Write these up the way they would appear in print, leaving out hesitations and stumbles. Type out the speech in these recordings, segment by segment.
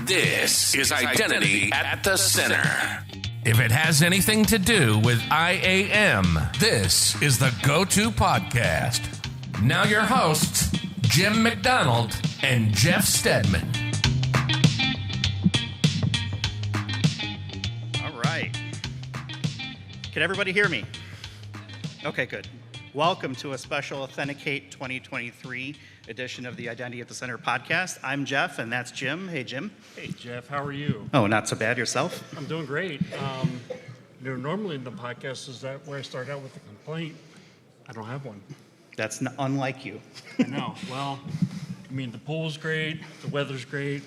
This is Identity at the Center. If it has anything to do with IAM, this is the go-to podcast. Now your hosts, Jim McDonald and Jeff Stedman. All right. Can everybody hear me? Okay, good. Welcome to a special Authenticate 2023 edition of the Identity at the Center podcast. I'm Jeff, and that's Jim. Hey, Jim. Hey, Jeff. How are you? Oh, not so bad. Yourself? I'm doing great. Normally in the podcast is that where I start out with a complaint. I don't have one. That's unlike you. I know. Well, I mean, the pool's great. The weather's great.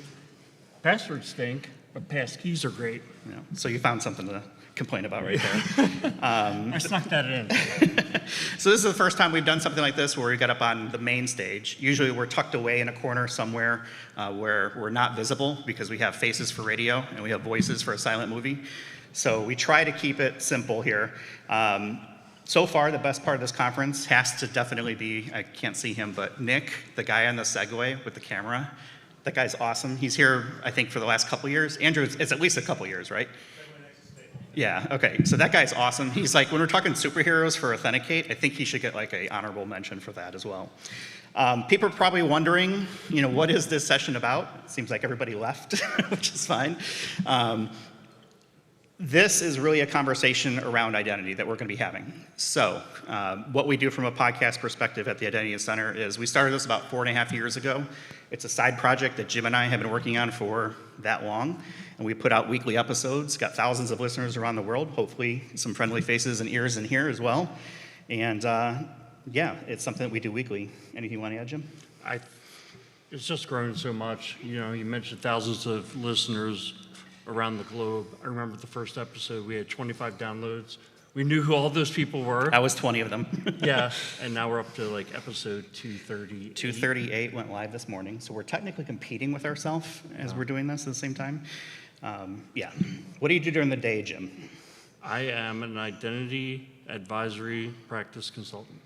Passwords stink, but passkeys are great. Yeah. So you found something to complain about right there. I snuck that in. So this is the first time we've done something like this where we got up on the main stage. Usually we're tucked away in a corner somewhere where we're not visible because we have faces for radio and we have voices for a silent movie. So we try to keep it simple here. So far, the best part of this conference has to definitely be, I can't see him, but Nick, the guy on the Segway with the camera. That guy's awesome. He's here, I think, for the last couple years. Andrew, it's at least a couple years, right? Yeah, okay, so that guy's awesome. He's like, when we're talking superheroes for Authenticate, I think he should get like an honorable mention for that as well. People are probably wondering, what is this session about? It seems like everybody left, which is fine. This is really a conversation around identity that we're going to be having. So what we do from a podcast perspective at the Identity Center is we started this about 4.5 years ago. It's a side project that Jim and I have been working on for that long. And we put out weekly episodes, got thousands of listeners around the world, hopefully some friendly faces and ears in here as well. And yeah, it's something that we do weekly. Anything you want to add, Jim? It's just grown so much. You mentioned thousands of listeners around the globe. I remember the first episode, we had 25 downloads. We knew who all those people were. I was 20 of them. Yeah, and now we're up to like episode 238. 238 went live this morning, so we're technically competing with ourselves as we're doing this at the same time. Yeah. What do you do during the day, Jim? I am an identity advisory practice consultant.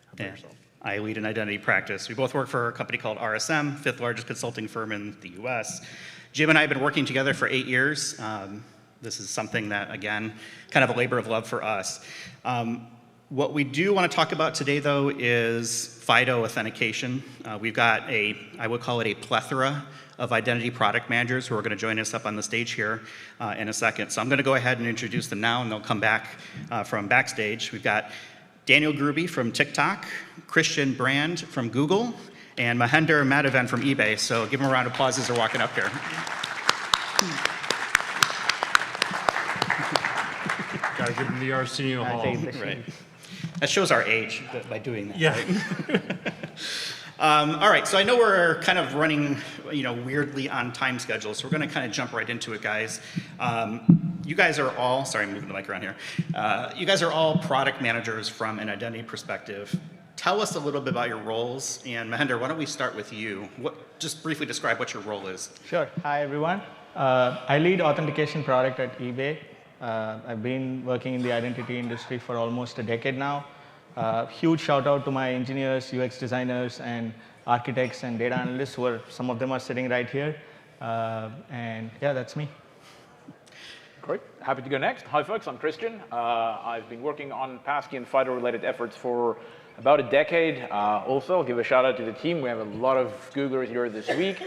How about yourself? I lead an identity practice. We both work for a company called RSM, fifth largest consulting firm in the US. Jim and I have been working together for 8 years. This is something that, again, kind of a labor of love for us. What we do want to talk about today, though, is FIDO authentication. We've got I would call it a plethora of identity product managers who are going to join us up on the stage here in a second. So I'm going to go ahead and introduce them now, and they'll come back from backstage. We've got Daniel Gruby from TikTok, Christian Brand from Google, and Mahendra Madhavan from eBay. So give them a round of applause as they're walking up here. Gotta give them the Arsenio Hall. Right. That shows our age by doing that. Yeah. Right? All right, so I know we're kind of running, weirdly on time schedule, so we're going to kind of jump right into it, guys. You guys are all, sorry, I'm moving the mic around here. You guys are all product managers from an identity perspective. Tell us a little bit about your roles, and Mahendra, why don't we start with you? Just briefly describe what your role is. Sure. Hi, everyone. I lead authentication product at eBay. I've been working in the identity industry for almost a decade now. Huge shout out to my engineers, UX designers, and architects and data analysts, some of them are sitting right here. And yeah, that's me. Great. Happy to go next. Hi, folks. I'm Christian. I've been working on passkey and FIDO-related efforts for about a decade. Also, I'll give a shout out to the team. We have a lot of Googlers here this week.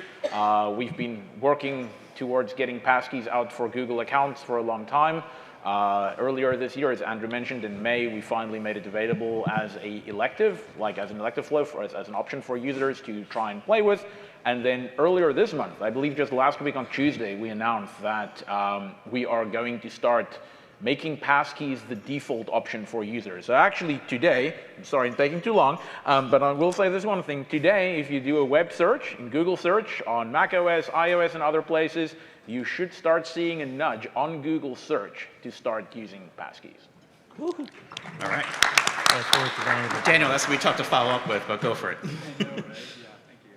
We've been working towards getting passkeys out for Google accounts for a long time. Earlier this year, as Andrew mentioned, in May, we finally made it available as an elective flow, as an option for users to try and play with. And then earlier this month, I believe just last week on Tuesday, we announced that we are going to start making passkeys the default option for users. So actually today, I'm sorry I'm taking too long, but I will say this one thing. Today, if you do a web search, in Google search, on macOS, iOS, and other places, you should start seeing a nudge on Google search to start using passkeys. Woo-hoo. All right. Daniel, that's what we tough to follow up with, but go for it. I know, right? Yeah, thank you.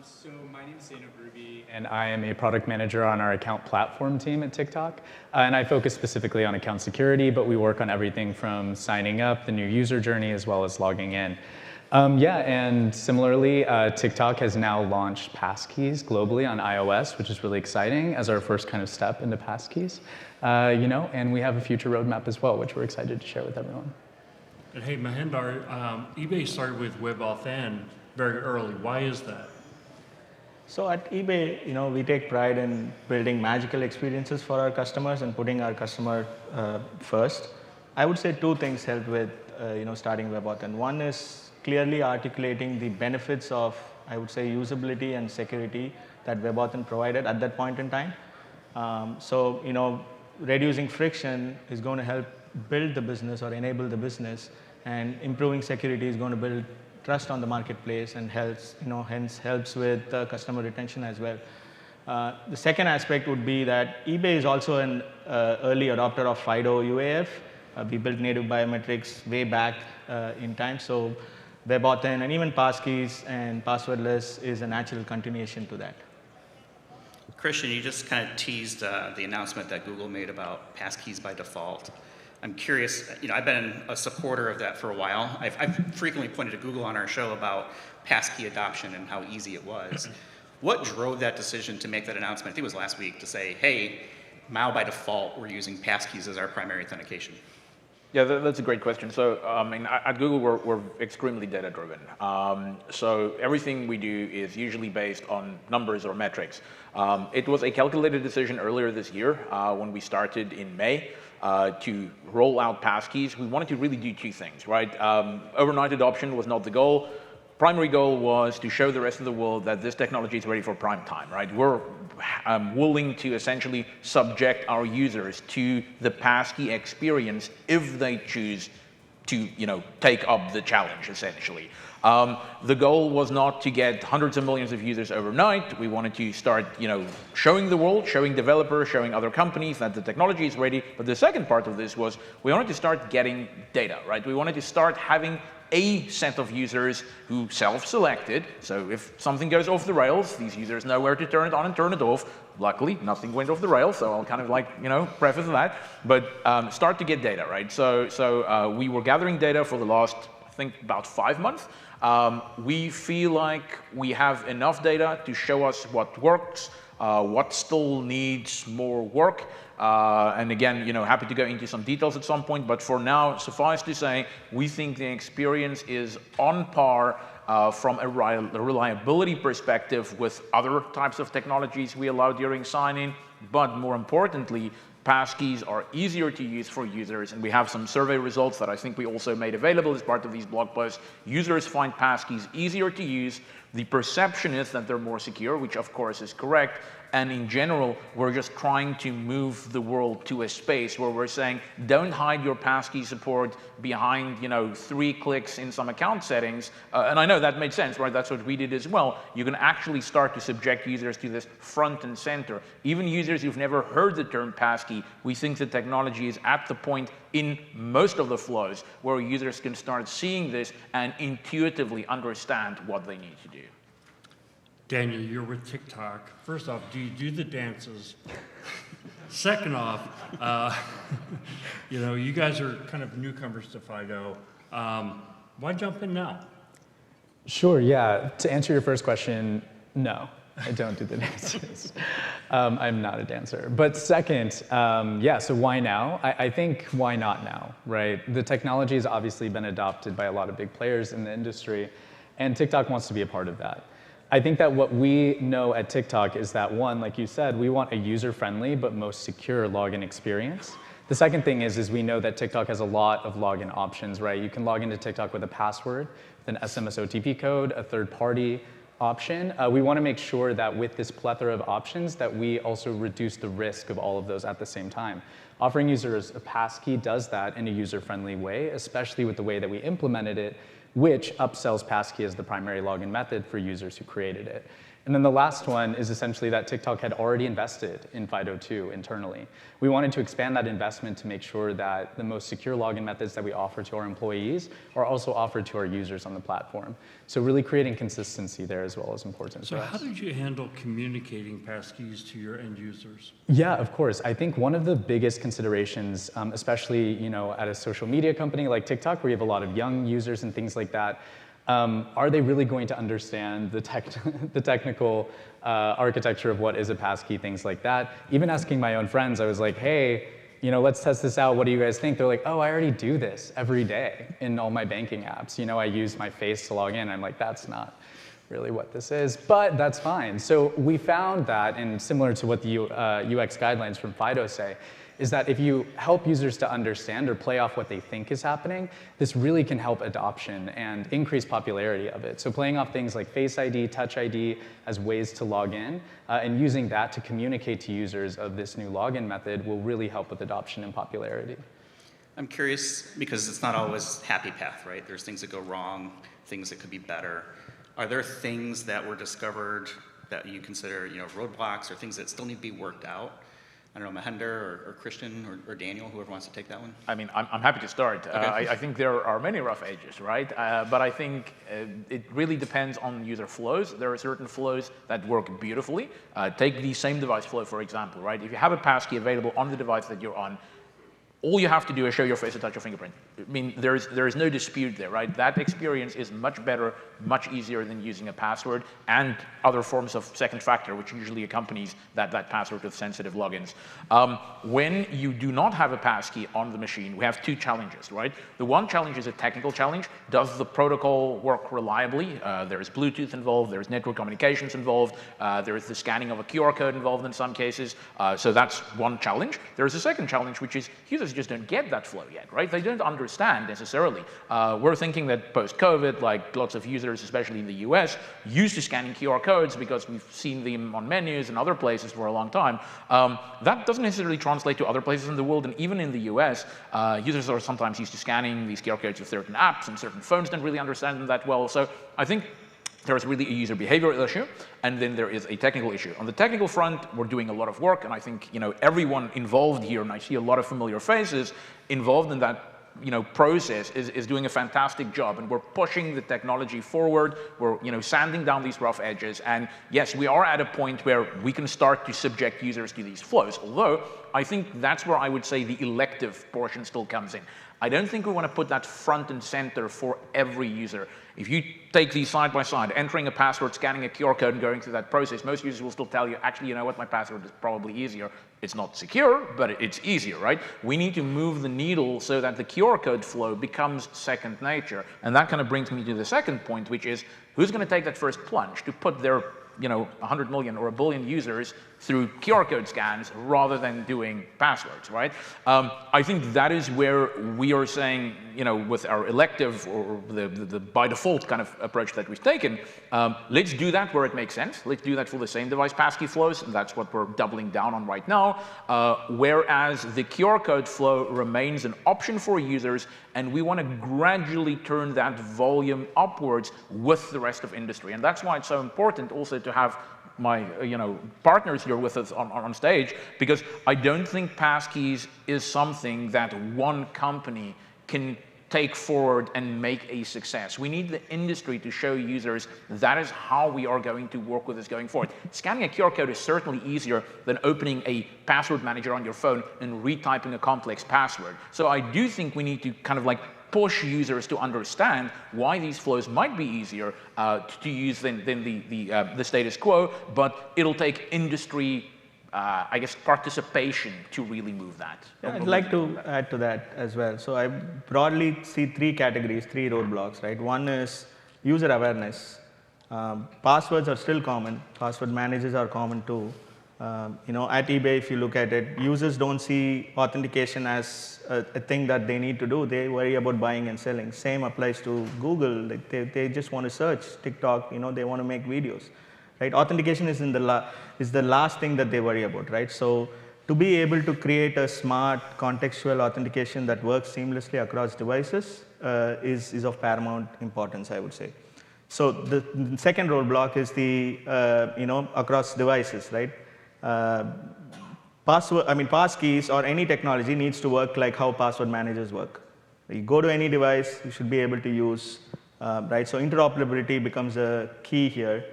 So my name is Daniel Gruby, and I am a product manager on our account platform team at TikTok. And I focus specifically on account security, but we work on everything from signing up, the new user journey, as well as logging in. Yeah, and similarly, TikTok has now launched passkeys globally on iOS, which is really exciting as our first kind of step into passkeys. And we have a future roadmap as well, which we're excited to share with everyone. And hey, Mahendar, eBay started with WebAuthn very early. Why is that? So at eBay, we take pride in building magical experiences for our customers and putting our customer first. I would say two things helped with, starting WebAuthn. One is clearly articulating the benefits of, I would say, usability and security that WebAuthn provided at that point in time. Reducing friction is going to help build the business or enable the business, and improving security is going to build trust on the marketplace and hence helps with customer retention as well. The second aspect would be that eBay is also an early adopter of FIDO UAF. We built native biometrics way back in time, so WebAuthn and even passkeys and passwordless is a natural continuation to that. Christian, you just kind of teased the announcement that Google made about passkeys by default. I'm curious, I've been a supporter of that for a while. I've frequently pointed to Google on our show about passkey adoption and how easy it was. What drove that decision to make that announcement? I think it was last week, to say, hey, now by default, we're using passkeys as our primary authentication. Yeah, that's a great question. So, at Google, we're extremely data-driven. So everything we do is usually based on numbers or metrics. It was a calculated decision earlier this year when we started in May to roll out passkeys. We wanted to really do two things, right? Overnight adoption was not the goal. Primary goal was to show the rest of the world that this technology is ready for prime time, right? We're willing to essentially subject our users to the passkey experience if they choose to, take up the challenge, essentially. The goal was not to get hundreds of millions of users overnight. We wanted to start, showing the world, showing developers, showing other companies that the technology is ready. But the second part of this was we wanted to start getting data, right? We wanted to start having a set of users who self-selected. So if something goes off the rails, these users know where to turn it on and turn it off. Luckily, nothing went off the rails, so I'll kind of preface that. But start to get data, right? So we were gathering data for the last, I think, about 5 months. We feel like we have enough data to show us what works, what still needs more work. And again, happy to go into some details at some point, but for now, suffice to say, we think the experience is on par from a reliability perspective with other types of technologies we allow during sign-in, but more importantly, passkeys are easier to use for users, and we have some survey results that I think we also made available as part of these blog posts. Users find passkeys easier to use. The perception is that they're more secure, which of course is correct. And in general, we're just trying to move the world to a space where we're saying, don't hide your passkey support behind, 3 clicks in some account settings. And I know that made sense, right? That's what we did as well. You can actually start to subject users to this front and center. Even users who've never heard the term passkey, we think the technology is at the point in most of the flows where users can start seeing this and intuitively understand what they need to do. Daniel, you're with TikTok. First off, do you do the dances? Second off, you guys are kind of newcomers to FIDO. Why jump in now? Sure, yeah. To answer your first question, no, I don't do the dances. I'm not a dancer. But second, so why now? I think why not now, right? The technology has obviously been adopted by a lot of big players in the industry, and TikTok wants to be a part of that. I think that what we know at TikTok is that, one, like you said, we want a user-friendly but most secure login experience. The second thing is we know that TikTok has a lot of login options, right? You can log into TikTok with a password, with an SMS OTP code, a third-party option. We want to make sure that with this plethora of options that we also reduce the risk of all of those at the same time. Offering users a passkey does that in a user-friendly way, especially with the way that we implemented it, which upsells passkey as the primary login method for users who created it. And then the last one is essentially that TikTok had already invested in FIDO2 internally. We wanted to expand that investment to make sure that the most secure login methods that we offer to our employees are also offered to our users on the platform. So really creating consistency there as well is important for us. So how did you handle communicating passkeys to your end users? Yeah, of course. I think one of the biggest considerations, especially at a social media company like TikTok, where you have a lot of young users and things like that, Are they really going to understand the technical architecture of what is a passkey, things like that? Even asking my own friends, I was like, hey, let's test this out. What do you guys think? They're like, oh, I already do this every day in all my banking apps. I use my face to log in. I'm like, that's not really what this is, but that's fine. So we found that, and similar to what the UX guidelines from FIDO say, is that if you help users to understand or play off what they think is happening, this really can help adoption and increase popularity of it. So playing off things like Face ID, Touch ID as ways to log in, and using that to communicate to users of this new login method will really help with adoption and popularity. I'm curious, because it's not always happy path, right? There's things that go wrong, things that could be better. Are there things that were discovered that you consider, roadblocks or things that still need to be worked out? I don't know, Mahinder or Christian or Daniel, whoever wants to take that one. I mean, I'm happy to start. Okay. I think there are many rough edges, right? But I think it really depends on user flows. There are certain flows that work beautifully. Take the same device flow, for example, right? If you have a passkey available on the device that you're on, all you have to do is show your face or touch your fingerprint. I mean, there is no dispute there, right? That experience is much better, much easier than using a password and other forms of second factor, which usually accompanies that password with sensitive logins. When you do not have a passkey on the machine, we have two challenges, right? The one challenge is a technical challenge. Does the protocol work reliably? There is Bluetooth involved, there is network communications involved, there is the scanning of a QR code involved in some cases. So that's one challenge. There is a second challenge, which is users just don't get that flow yet, right? They don't understand necessarily. We're thinking that post-COVID, like lots of users, especially in the US, used to scanning QR codes because we've seen them on menus and other places for a long time. That doesn't necessarily translate to other places in the world, and even in the US, users are sometimes used to scanning these QR codes with certain apps, and certain phones don't really understand them that well. So I think there's really a user behavioral issue, and then there is a technical issue. On the technical front, we're doing a lot of work, and I think everyone involved here, and I see a lot of familiar faces involved in that process is doing a fantastic job, and we're pushing the technology forward. We're sanding down these rough edges, and yes, we are at a point where we can start to subject users to these flows. Although I think that's where I would say the elective portion still comes in. I don't think we want to put that front and center for every user. If you take these side by side, entering a password, scanning a QR code, and going through that process, most users will still tell you, actually, you know what, my password is probably easier. It's not secure, but it's easier, right? We need to move the needle so that the QR code flow becomes second nature. And that kind of brings me to the second point, which is, who's going to take that first plunge to put their 100 million or a billion users through QR code scans rather than doing passwords, right? I think that is where we are saying, with our elective or the by default kind of approach that we've taken, let's do that where it makes sense. Let's do that for the same device passkey flows, and that's what we're doubling down on right now. Whereas the QR code flow remains an option for users, and we want to gradually turn that volume upwards with the rest of industry. And that's why it's so important also to have my partners here with us on stage, because I don't think passkeys is something that one company can take forward and make a success. We need the industry to show users that is how we are going to work with this going forward. Scanning a QR code is certainly easier than opening a password manager on your phone and retyping a complex password. So I do think we need to kind of push users to understand why these flows might be easier to use than the status quo, but it'll take industry, participation to really move that. Yeah, I'd like to add to that as well. So I broadly see three categories, three roadblocks, right? One is user awareness. Passwords are still common. Password managers are common too. At eBay, if you look at it, users don't see authentication as a thing that they need to do. They worry about buying and selling. Same applies to Google. They just want to search. TikTok, they want to make videos, right? Authentication is the last thing that they worry about, right? So to be able to create a smart contextual authentication that works seamlessly across devices is of paramount importance, I would say. So the second roadblock is the across devices, right? Passkeys or any technology needs to work like how password managers work. You go to any device, you should be able to use, right? So interoperability becomes a key here.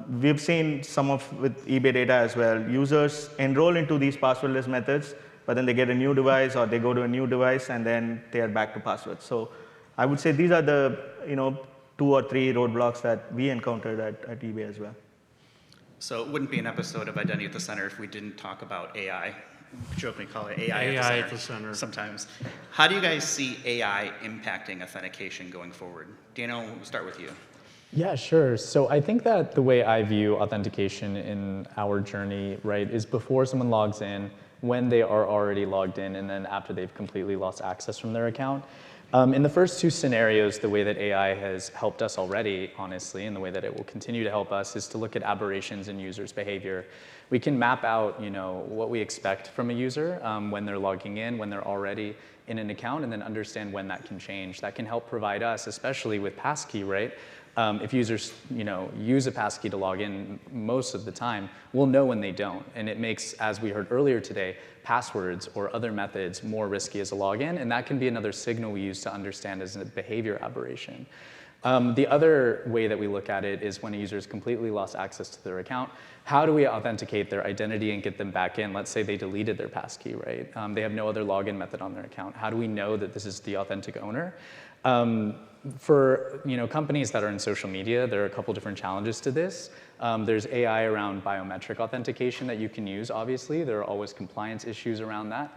We've seen with eBay data as well. Users enroll into these passwordless methods, but then they get a new device or they go to a new device and then they are back to passwords. So I would say these are the, 2 or 3 roadblocks that we encountered at eBay as well. So it wouldn't be an episode of Identity at the Center if we didn't talk about AI. Jokingly call it AI, AI at the center. Sometimes. How do you guys see AI impacting authentication going forward? Daniel, we'll start with you. Yeah, sure. So I think that the way I view authentication in our journey, right, is before someone logs in, when they are already logged in, and then after they've completely lost access from their account. In the first 2 scenarios, the way that AI has helped us already, honestly, and the way that it will continue to help us is to look at aberrations in users' behavior. We can map out, what we expect from a user when they're logging in, when they're already in an account, and then understand when that can change. That can help provide us, especially with passkey, right? If users, use a passkey to log in most of the time, we'll know when they don't. And it makes, as we heard earlier today, passwords or other methods more risky as a login. And that can be another signal we use to understand as a behavior aberration. The other way that we look at it is when a user has completely lost access to their account, how do we authenticate their identity and get them back in? Let's say they deleted their passkey, right? They have no other login method on their account. How do we know that this is the authentic owner? For companies that are in social media, there are a couple different challenges to this. There's AI around biometric authentication that you can use, obviously. There are always compliance issues around that.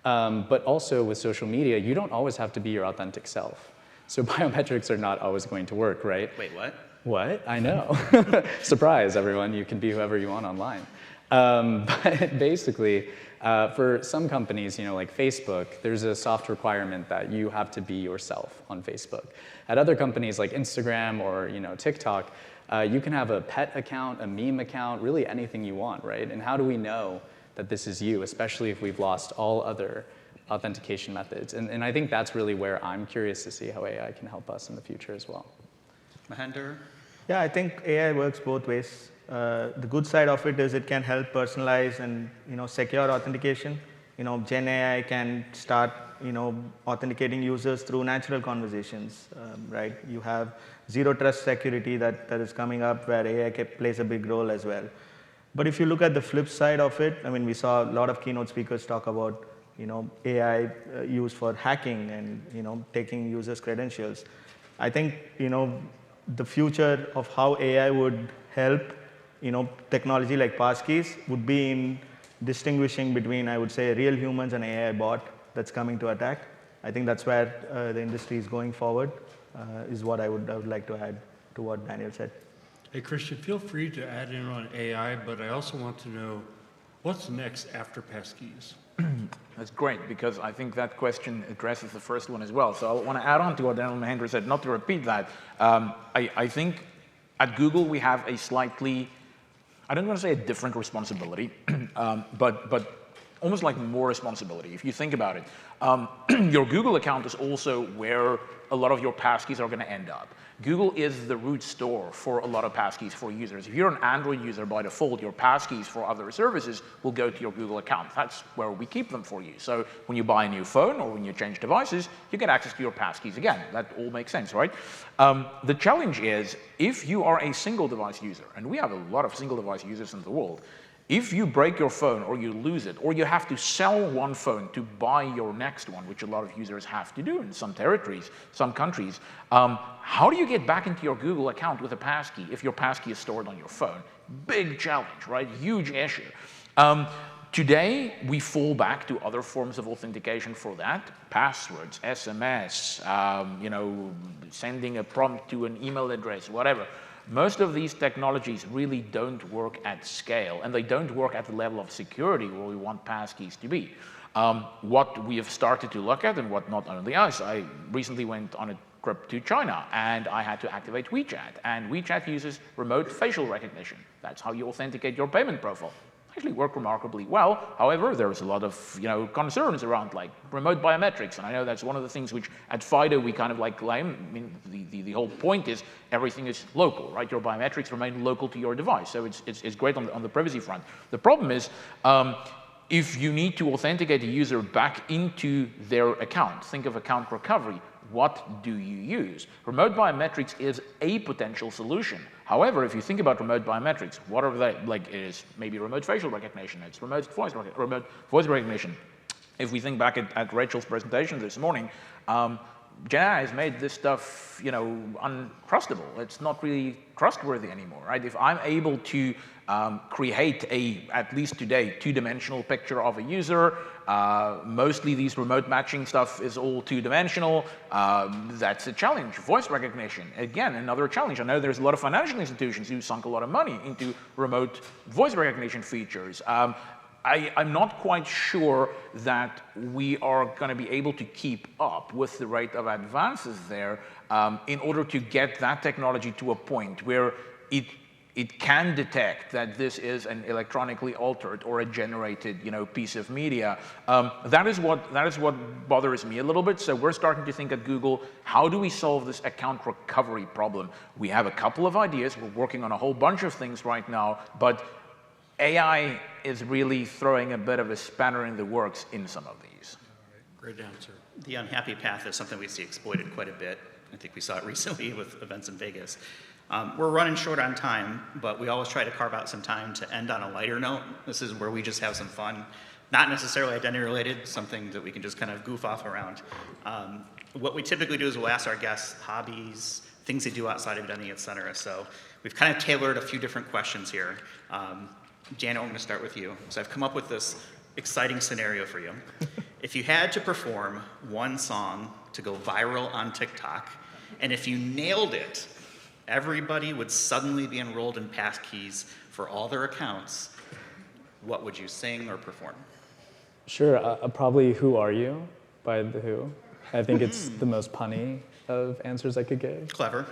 But also with social media, you don't always have to be your authentic self. So biometrics are not always going to work, right? Wait, what? What? I know. Surprise, everyone. You can be whoever you want online. But basically, for some companies, like Facebook, there's a soft requirement that you have to be yourself on Facebook. At other companies like Instagram or TikTok, you can have a pet account, a meme account, really anything you want, right? And how do we know that this is you, especially if we've lost all other authentication methods? And I think that's really where I'm curious to see how AI can help us in the future as well. Mahendra? Yeah, I think AI works both ways. The good side of it is it can help personalize and secure authentication. Gen AI can start authenticating users through natural conversations, right? You have zero trust security that is coming up where AI plays a big role as well. But if you look at the flip side of it, we saw a lot of keynote speakers talk about AI used for hacking and taking users' credentials. I think the future of how AI would help technology like passkeys would be in distinguishing between, I would say, real humans and AI bot that's coming to attack. I think that's where the industry is going forward, is what I would like to add to what Daniel said. Hey, Christian, feel free to add in on AI, but I also want to know what's next after passkeys? That's great, because I think that question addresses the first one as well. So I want to add on to what Daniel Mahendra said, not to repeat that. I think at Google we have a slightly, I don't want to say a different responsibility, but almost like more responsibility. If you think about it, your Google account is also where a lot of your passkeys are going to end up. Google is the root store for a lot of passkeys for users. If you're an Android user by default, your passkeys for other services will go to your Google account. That's where we keep them for you. So when you buy a new phone or when you change devices, you get access to your passkeys again. That all makes sense, right? The challenge is if you are a single device user, and we have a lot of single device users in the world, if you break your phone or you lose it, or you have to sell one phone to buy your next one, which a lot of users have to do in some territories, some countries, how do you get back into your Google account with a passkey if your passkey is stored on your phone? Big challenge, right? Huge issue. Today, we fall back to other forms of authentication for that. Passwords, SMS, sending a prompt to an email address, whatever. Most of these technologies really don't work at scale, and they don't work at the level of security where we want passkeys to be. What we have started to look at, and what not only us, I recently went on a trip to China, and I had to activate WeChat, and WeChat uses remote facial recognition. That's how you authenticate your payment profile. Actually worked remarkably well. However, there's a lot of concerns around like remote biometrics, and I know that's one of the things which at FIDO we kind of like claim. I mean, the whole point is everything is local, right? Your biometrics remain local to your device, so it's great on the privacy front. The problem is if you need to authenticate a user back into their account, think of account recovery. What do you use? Remote biometrics is a potential solution. However, if you think about remote biometrics, what are they? Like, it is maybe remote facial recognition, it's remote voice recognition. If we think back at Rachel's presentation this morning, Gen AI has made this stuff, uncrustable. It's not really trustworthy anymore, right? If I'm able to create at least today, two-dimensional picture of a user, mostly these remote matching stuff is all two-dimensional, that's a challenge. Voice recognition, again, another challenge. I know there's a lot of financial institutions who sunk a lot of money into remote voice recognition features. I'm not quite sure that we are going to be able to keep up with the rate of advances there in order to get that technology to a point where it can detect that this is an electronically altered or a generated, piece of media. That is what bothers me a little bit. So we're starting to think at Google, how do we solve this account recovery problem? We have a couple of ideas. We're working on a whole bunch of things right now, but AI is really throwing a bit of a spanner in the works in some of these. Great answer. The unhappy path is something we see exploited quite a bit. I think we saw it recently with events in Vegas. We're running short on time, but we always try to carve out some time to end on a lighter note. This is where we just have some fun, not necessarily identity related, something that we can just kind of goof off around. What we typically do is we'll ask our guests hobbies, things they do outside of identity, et cetera. So we've kind of tailored a few different questions here. Daniel, I'm going to start with you. So I've come up with this exciting scenario for you. If you had to perform one song to go viral on TikTok, and if you nailed it, everybody would suddenly be enrolled in passkeys for all their accounts, what would you sing or perform? Sure, probably Who Are You by The Who. I think it's the most punny of answers I could give. Clever.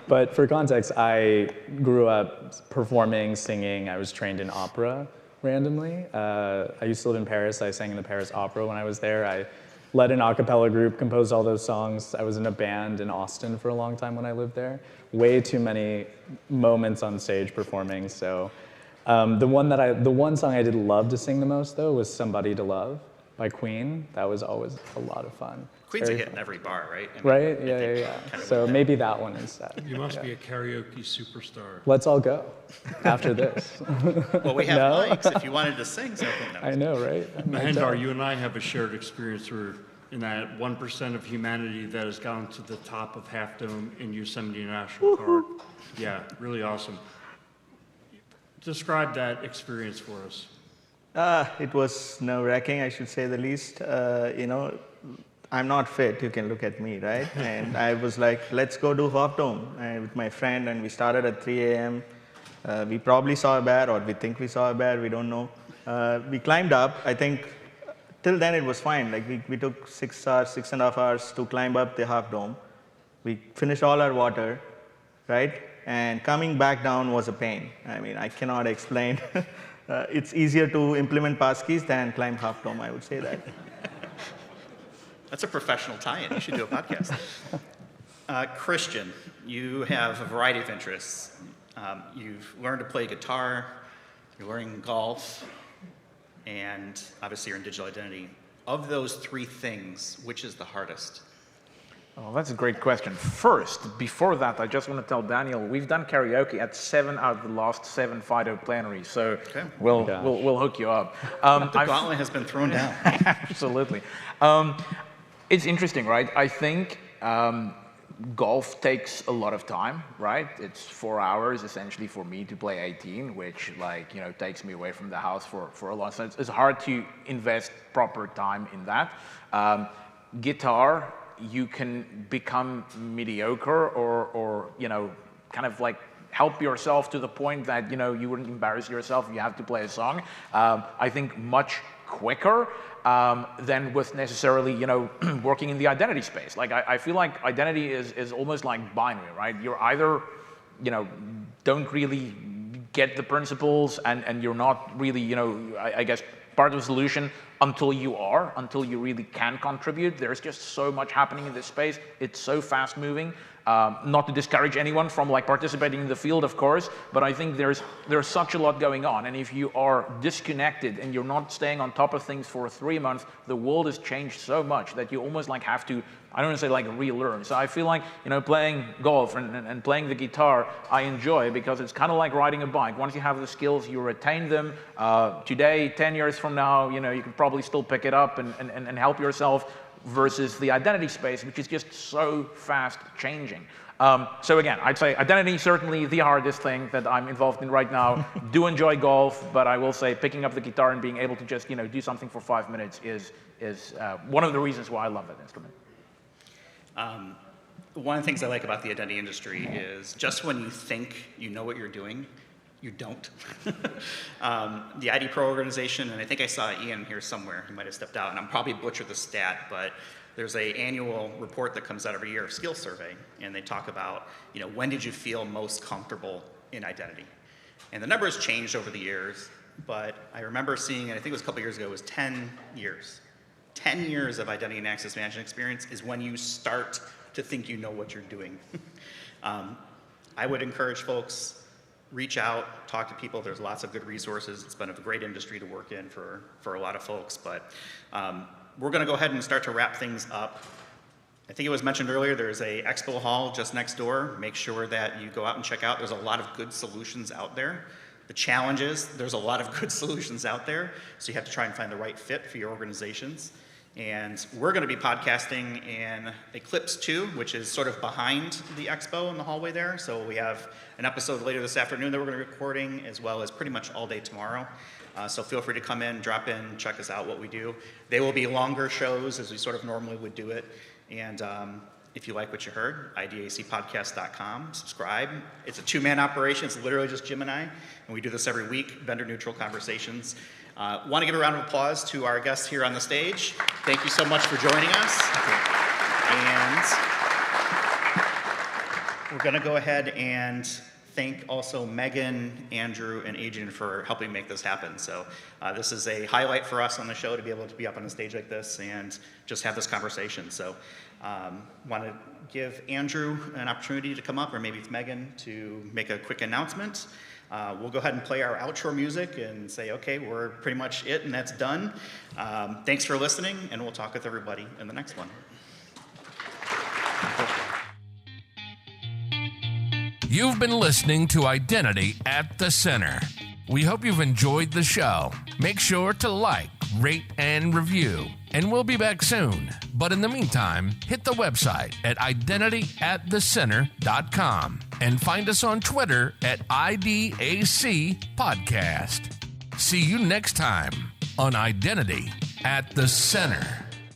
But for context, I grew up performing, singing. I was trained in opera randomly. I used to live in Paris. I sang in the Paris Opera when I was there. I led an a cappella group, composed all those songs. I was in a band in Austin for a long time when I lived there. Way too many moments on stage performing. So the one song I did love to sing the most though was Somebody to Love by Queen. That was always a lot of fun. Queen's a hit in every bar, right? I mean, right? Yeah. So maybe that one instead. You must be a karaoke superstar. Let's all go after this. Well, we have mics if you wanted to sing something. I know, right? Mahendar, you and I have a shared experience where in that 1% of humanity that has gone to the top of Half Dome in Yosemite National Park. Yeah, really awesome. Describe that experience for us. It was nerve-wracking, I should say the least. I'm not fit, you can look at me, right? And I was like, let's go do Half Dome with my friend, and we started at 3 a.m. We probably saw a bear, or we think we saw a bear, we don't know. We climbed up. I think till then it was fine. Like we took 6.5 hours to climb up the Half Dome. We finished all our water, right? And coming back down was a pain. I mean, I cannot explain. It's easier to implement passkeys than climb Half Dome, I would say that. That's a professional tie-in. You should do a podcast. Christian, you have a variety of interests. You've learned to play guitar, you're learning golf, and obviously you're in digital identity. Of those three things, which is the hardest? Oh, that's a great question. First, before that, I just want to tell Daniel, we've done karaoke at 7 out of the last 7 FIDO plenaries, so okay. we'll hook you up. The gauntlet has been thrown down. Absolutely. It's interesting, right? I think golf takes a lot of time, right? It's 4 hours essentially for me to play 18, which takes me away from the house for a lot. So it's hard to invest proper time in that. Guitar, you can become mediocre or kind of like help yourself to the point that you wouldn't embarrass yourself if you have to play a song. I think much quicker than with necessarily working in the identity space. Like I feel like identity is almost like binary, right? You're either don't really get the principles and you're not really I guess part of the solution until you really can contribute. There's just so much happening in this space. It's so fast moving. Not to discourage anyone from participating in the field, of course, but I think there's such a lot going on. And if you are disconnected and you're not staying on top of things for 3 months, the world has changed so much that you almost have to, I don't want to say relearn. So I feel like, playing golf and playing the guitar, I enjoy because it's kind of like riding a bike. Once you have the skills, you retain them. Today, 10 years from now, you can probably still pick it up and help yourself. versus the identity space, which is just so fast changing. So again, I'd say identity certainly the hardest thing that I'm involved in right now. Do enjoy golf, but I will say picking up the guitar and being able to just do something for 5 minutes is one of the reasons why I love that instrument. One of the things I like about the identity industry is just when you think you know what you're doing, you don't. The ID Pro organization, and I think I saw Ian here somewhere, he might have stepped out, and I'm probably butchered the stat, but there's an annual report that comes out every year, skill survey, and they talk about, when did you feel most comfortable in identity? And the number has changed over the years, but I remember seeing, and I think it was a couple years ago, it was 10 years. 10 years of identity and access management experience is when you start to think you know what you're doing. I would encourage folks, reach out, talk to people. There's lots of good resources. It's been a great industry to work in for a lot of folks, but we're going to go ahead and start to wrap things up. I think it was mentioned earlier, there's a expo hall just next door. Make sure that you go out and check out. There's a lot of good solutions out there. The challenge is there's a lot of good solutions out there, so you have to try and find the right fit for your organizations. And we're going to be podcasting in Eclipse 2, which is sort of behind the expo in the hallway there. So we have an episode later this afternoon that we're going to be recording, as well as pretty much all day tomorrow. So feel free to come in, drop in, check us out, what we do. They will be longer shows as we sort of normally would do it. And if you like what you heard, idacpodcast.com, subscribe. It's a two-man operation. It's literally just Jim and I. And we do this every week, vendor-neutral conversations. Want to give a round of applause to our guests here on the stage. Thank you so much for joining us. And we're going to go ahead and thank also Megan, Andrew, and Adrian for helping make this happen. So this is a highlight for us on the show to be able to be up on a stage like this and just have this conversation. So want to give Andrew an opportunity to come up, or maybe it's Megan, to make a quick announcement. We'll go ahead and play our outro music and say, okay, we're pretty much it, and that's done. Thanks for listening, and we'll talk with everybody in the next one. You've been listening to Identity at the Center. We hope you've enjoyed the show. Make sure to like, rate, and review. And we'll be back soon. But in the meantime, hit the website at identityatthecenter.com and find us on Twitter at IDAC Podcast. See you next time on Identity at the Center.